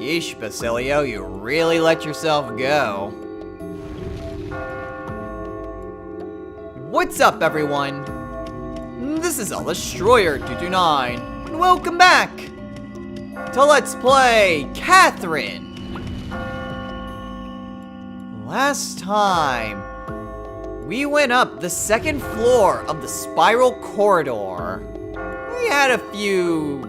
Yeesh, Basilio, you really let yourself go. What's up, everyone? This is El Destroyer 229, and welcome back to Let's Play Catherine. Last time, we went up the second floor of the spiral corridor. We had a few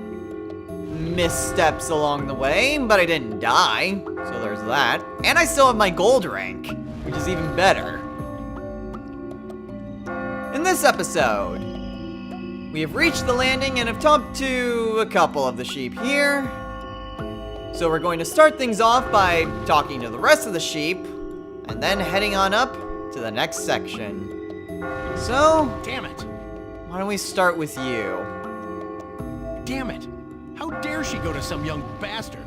missteps along the way, but I didn't die, so there's that. And I still have my gold rank, which is even better. In this episode, we have reached the landing and have talked to a couple of the sheep here. So we're going to start things off by talking to the rest of the sheep, and then heading on up to the next section. So, Damn it! why don't we start with you? Damn it! How dare she go to some young bastard?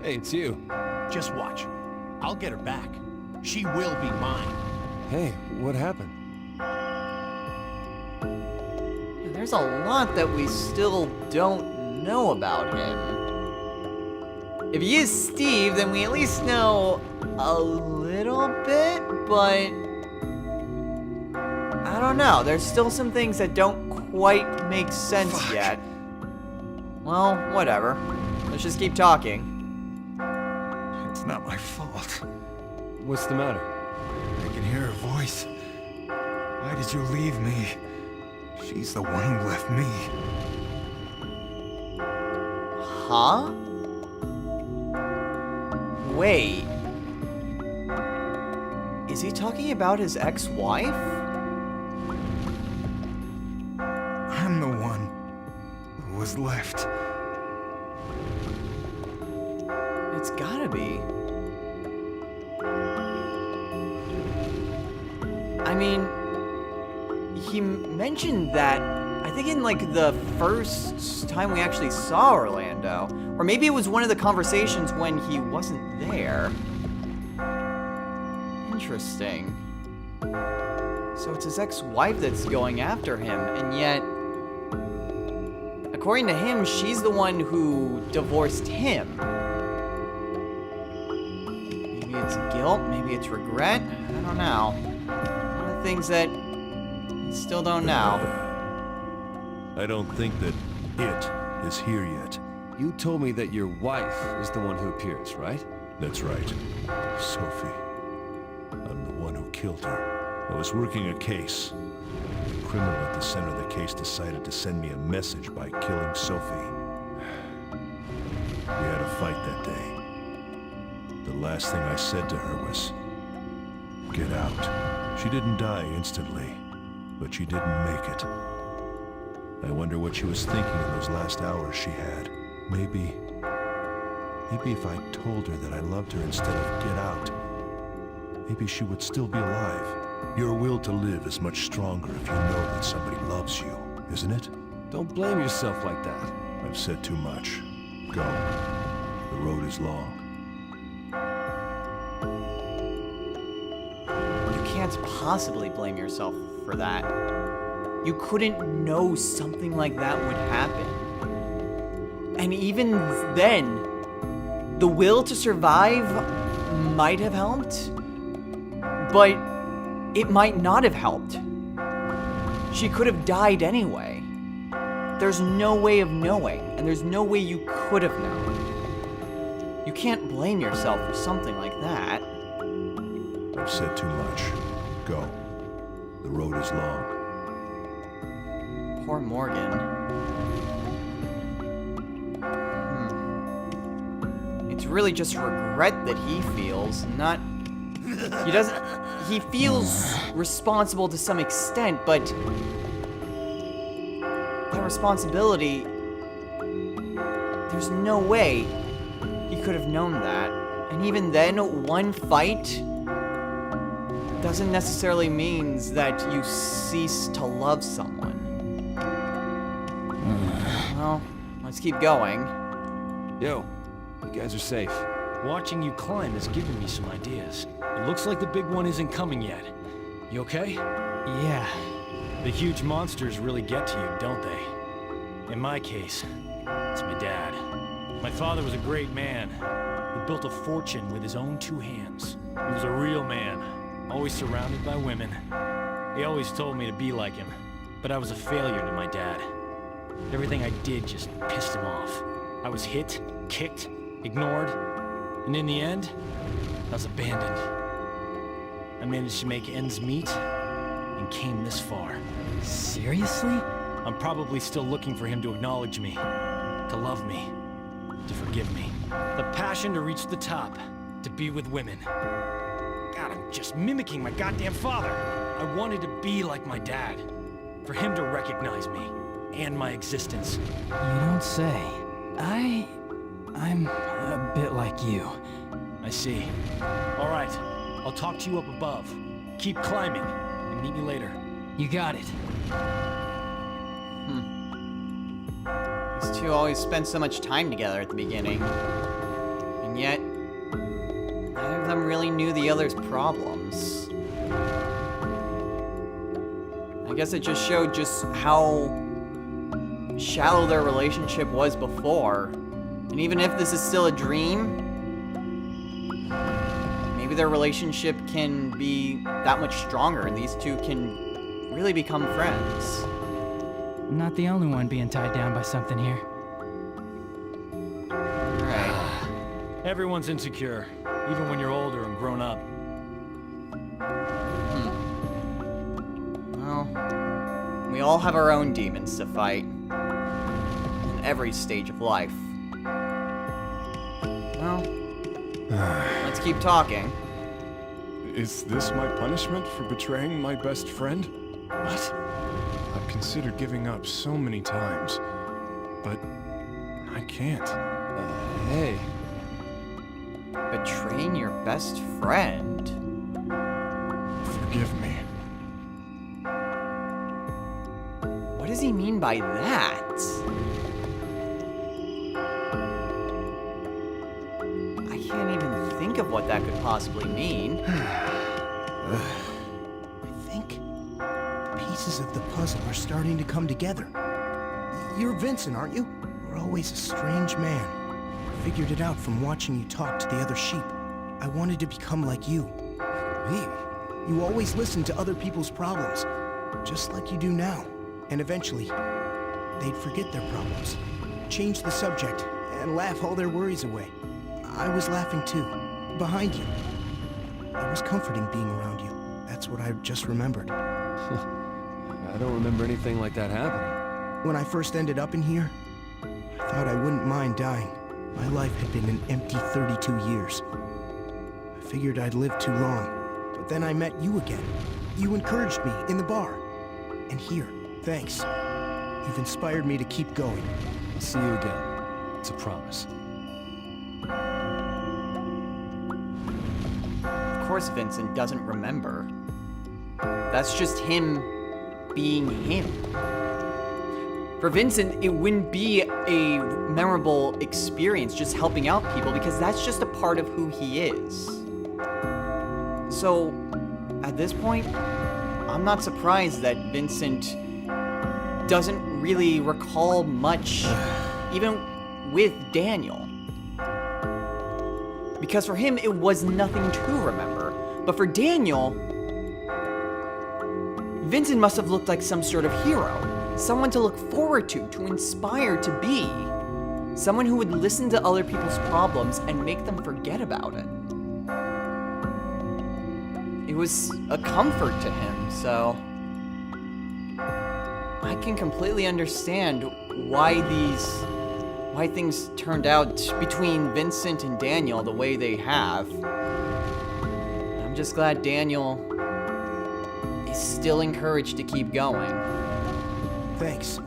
Hey, it's you. Just watch. I'll get her back. She will be mine. Hey, what happened? There's a lot that we still don't know about him. If he is Steve, then we at least know a little bit, but I don't know. There's still some things that don't quite make sense yet. Well, whatever. Let's just keep talking. It's not my fault. What's the matter? I can hear her voice. Why did you leave me? She's the one who left me. Huh? Wait. Is he talking about his ex-wife? I'm the one who was left. It's gotta be. I mean, he mentioned that, I think in like the first time we actually saw Orlando. Or maybe it was one of the conversations when he wasn't there. Interesting. So it's his ex-wife that's going after him, and yet, according to him, she's the one who divorced him. Maybe it's guilt, maybe it's regret, I don't know. One of the things that I still don't know. I don't think that it is here yet. You told me that your wife is the one who appears, right? That's right. Sophie. I'm the one who killed her. I was working a case. The criminal at the center of the case decided to send me a message by killing Sophie. We had a fight that day. The last thing I said to her was, "Get out." She didn't die instantly, but she didn't make it. I wonder what she was thinking in those last hours she had. Maybe if I told her that I loved her instead of get out, maybe she would still be alive. Your will to live is much stronger if you know that somebody loves you, isn't it? Don't blame yourself like that. I've said too much. Go. The road is long. You can't possibly blame yourself for that. You couldn't know something like that would happen. And even then, the will to survive might have helped, but it might not have helped. She could have died anyway. There's no way of knowing, and there's no way you could have known. You can't blame yourself for something like that. I've said too much. Go. The road is long. Poor Morgan. It's really just regret that he feels, not... He feels responsible to some extent, but... that responsibility... there's no way he could have known that. And even then, one fight doesn't necessarily means that you cease to love someone. Well, let's keep going. Yo, you guys are safe. Watching you climb has given me some ideas. It looks like the big one isn't coming yet. You okay? Yeah. The huge monsters really get to you, don't they? In my case, it's my dad. My father was a great man. He built a fortune with his own 2 hands. He was a real man, always surrounded by women. He always told me to be like him, but I was a failure to my dad. Everything I did just pissed him off. I was hit, kicked, ignored, and in the end, I was abandoned. I managed to make ends meet and came this far. Seriously? I'm probably still looking for him to acknowledge me, to love me, to forgive me. The passion to reach the top, to be with women. God, I'm just mimicking my goddamn father. I wanted to be like my dad, for him to recognize me and my existence. You don't say. I'm a bit like you. I see. All right, I'll talk to you up above. Keep climbing, and meet me later. You got it. These two always spend so much time together at the beginning. And yet, neither of them really knew the other's problems. I guess it just showed just how shallow their relationship was before. And even if this is still a dream, maybe their relationship can be that much stronger and these two can really become friends. I'm not the only one being tied down by something here. Right. Everyone's insecure, even when you're older and grown up. Well, we all have our own demons to fight. In every stage of life. Well, let's keep talking. Is this my punishment for betraying my best friend? What? I've considered giving up so many times, but I can't. Hey. Betraying your best friend? Forgive me. What does he mean by that? I can't even think of what that could possibly mean. I think pieces of the puzzle are starting to come together. You're Vincent, aren't you? You're always a strange man. I figured it out from watching you talk to the other sheep. I wanted to become like you. Me? You always listen to other people's problems, just like you do now. And eventually, they'd forget their problems, change the subject, and laugh all their worries away. I was laughing too, behind you. It was comforting being around you. That's what I just remembered. I don't remember anything like that happening. When I first ended up in here, I thought I wouldn't mind dying. My life had been an empty 32 years. I figured I'd lived too long, but then I met you again. You encouraged me in the bar. And here, thanks. You've inspired me to keep going. I'll see you again. It's a promise. Of course Vincent doesn't remember. That's just him being him. For Vincent, it wouldn't be a memorable experience just helping out people because that's just a part of who he is. So, at this point, I'm not surprised that Vincent doesn't really recall much, even with Daniel. Because for him, it was nothing to remember. But for Daniel, Vincent must have looked like some sort of hero. Someone to look forward to inspire to be. Someone who would listen to other people's problems and make them forget about it. It was a comfort to him, so I can completely understand why things turned out between Vincent and Daniel the way they have. I'm just glad Daniel is still encouraged to keep going. Thanks.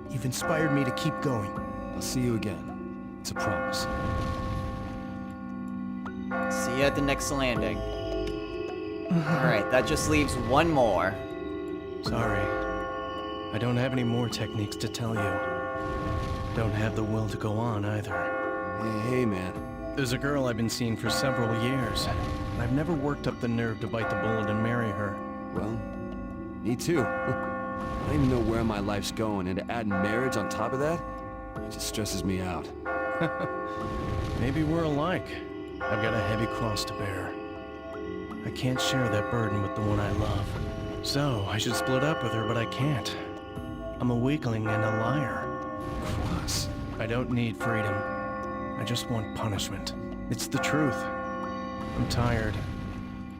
You've inspired me to keep going. I'll see you again. It's a promise. See you at the next landing. Alright, that just leaves one more. Sorry. I don't have any more techniques to tell you. Don't have the will to go on either. Hey, man. There's a girl I've been seeing for several years, and I've never worked up the nerve to bite the bullet and marry her. Well, me too. I don't even know where my life's going, and to add marriage on top of that, it just stresses me out. Maybe we're alike. I've got a heavy cross to bear. I can't share that burden with the one I love. So, I should split up with her, but I can't. I'm a weakling and a liar. Cross. I don't need freedom. I just want punishment. It's the truth. I'm tired.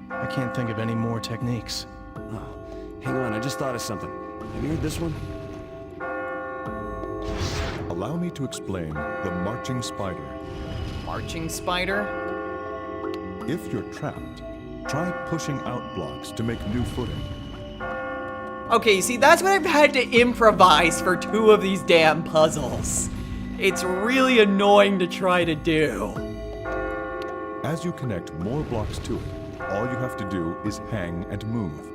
I can't think of any more techniques. Oh, hang on, I just thought of something. Have you heard this one? Allow me to explain the marching spider. Marching spider? If you're trapped, try pushing out blocks to make new footing. Okay, see, that's what I've had to improvise for 2 of these damn puzzles. It's really annoying to try to do. As you connect more blocks to it, all you have to do is hang and move.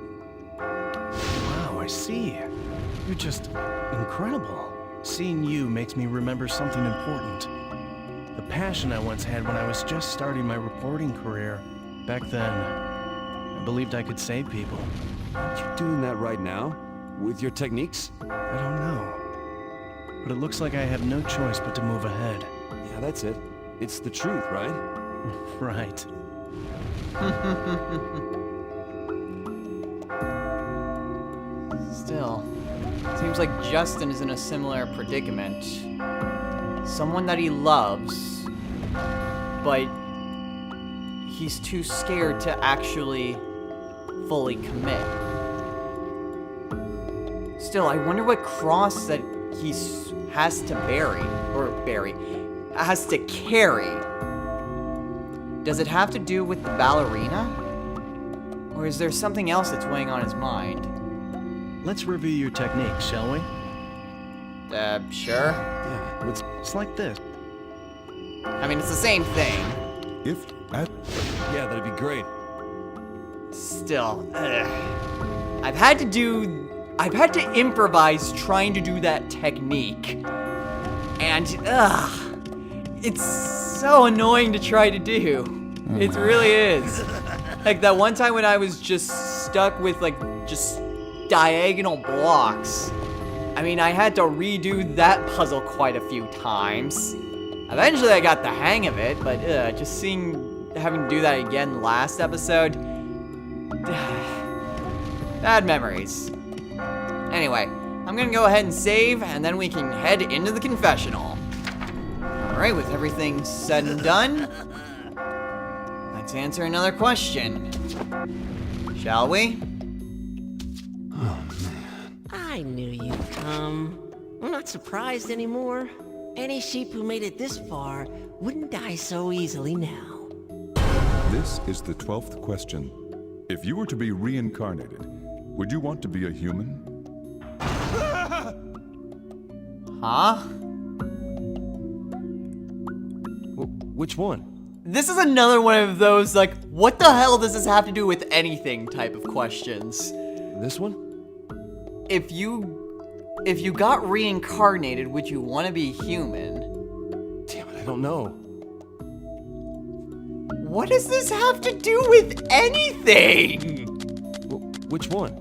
Wow, I see. You're just incredible. Seeing you makes me remember something important. The passion I once had when I was just starting my reporting career. Back then, I believed I could save people. Aren't you doing that right now? With your techniques? I don't know. But it looks like I have no choice but to move ahead. Yeah, that's it. It's the truth, right? Right. Still, seems like Justin is in a similar predicament. Someone that he loves, but he's too scared to actually fully commit. Still, I wonder what cross that he has to has to carry. Does it have to do with the ballerina? Or is there something else that's weighing on his mind? Let's review your technique, shall we? Sure. Yeah, let's... It's like this. I mean, it's the same thing. Yeah, that'd be great. Still, I've had to improvise trying to do that technique. And, it's so annoying to try to do. It really is. Like that one time when I was just stuck with just diagonal blocks. I mean, I had to redo that puzzle quite a few times. Eventually I got the hang of it, but just having to do that again last episode, bad memories. Anyway, I'm gonna go ahead and save, and then we can head into the confessional. Alright, with everything said and done, let's answer another question. Shall we? I knew you'd come. I'm not surprised anymore. Any sheep who made it this far wouldn't die so easily now. This is the 12th question. If you were to be reincarnated, would you want to be a human? Huh? Which one? This is another one of those, what the hell does this have to do with anything type of questions. This one? If you got reincarnated, would you want to be human? Damn it, I don't know. What does this have to do with anything? Which one?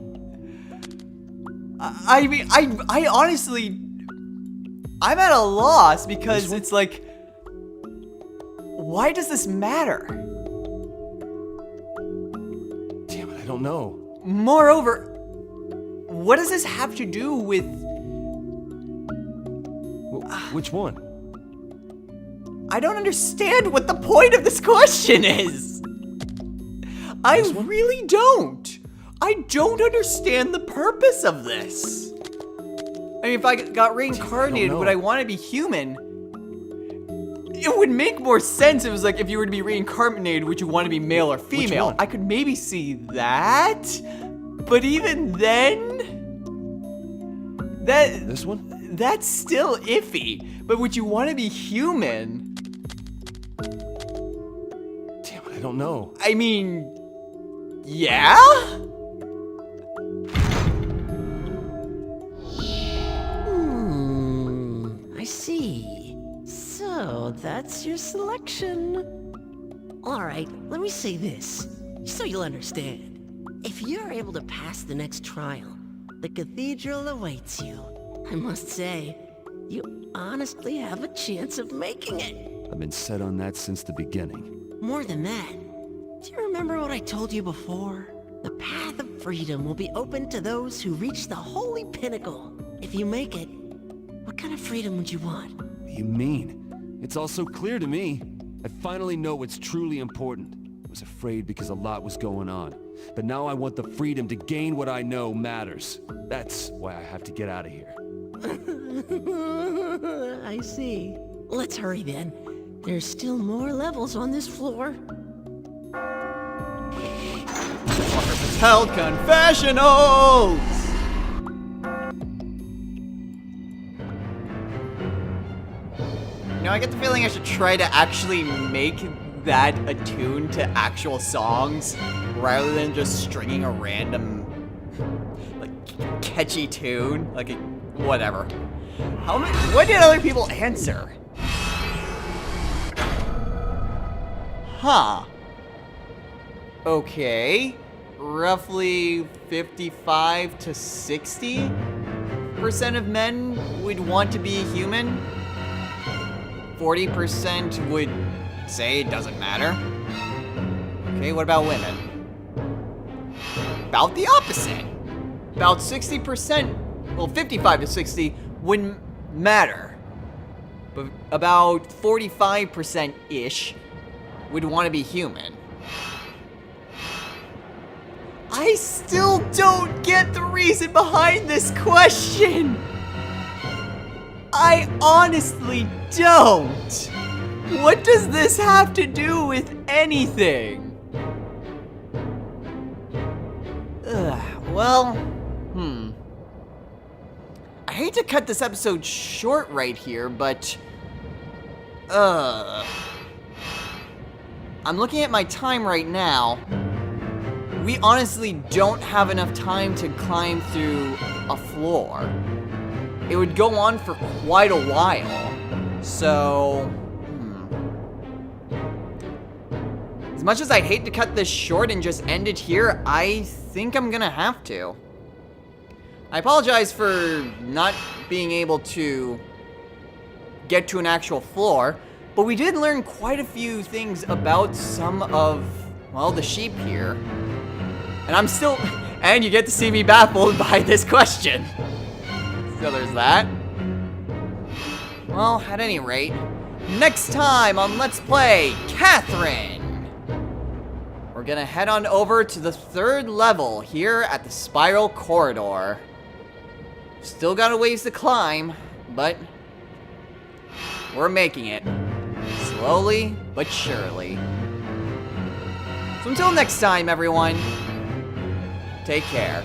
I mean, I honestly, I'm at a loss because it's like, why does this matter? Damn it, I don't know. Moreover, what does this have to do with... Which one? I don't understand what the point of this question is. I really don't. I don't understand the purpose of this. I mean, if I got reincarnated, would I want to be human? It would make more sense if it was like, if you were to be reincarnated, would you want to be male or female? I could maybe see that. But even then... This one? That's still iffy. But would you want to be human? Damn it, I don't know. I mean... Yeah? I see. So, that's your selection. Alright, let me say this, so you'll understand. If you're able to pass the next trial, the cathedral awaits you. I must say, you honestly have a chance of making it. I've been set on that since the beginning. More than that, do you remember what I told you before? The path of freedom will be open to those who reach the holy pinnacle. If you make it, what kind of freedom would you want? What do you mean? It's all so clear to me. I finally know what's truly important. I was afraid because a lot was going on. But now I want the freedom to gain what I know matters. That's why I have to get out of here. I see. Let's hurry then. There's still more levels on this floor. Patel Confessionals! You know, I get the feeling I should try to actually make that attuned to actual songs rather than just stringing a random, like, catchy tune. Like, whatever. What did other people answer? Huh. Okay. Roughly 55 to 60% of men would want to be human. 40% would say it doesn't matter. Okay, what about women? About the opposite. About 60%, well, 55 to 60 wouldn't matter. But about 45%-ish would want to be human. I still don't get the reason behind this question. I honestly don't. What does this have to do with anything? Well, I hate to cut this episode short right here, but I'm looking at my time right now. We honestly don't have enough time to climb through a floor. It would go on for quite a while. So, as much as I'd hate to cut this short and just end it here, I think I'm gonna have to. I apologize for not being able to get to an actual floor, but we did learn quite a few things about some of, well, the sheep here. And you get to see me baffled by this question. So there's that. Well, at any rate, next time on Let's Play Catherine, we're gonna head on over to the 3rd level here at the Spiral Corridor. Still got a ways to climb, but we're making it. Slowly, but surely. So until next time, everyone, take care.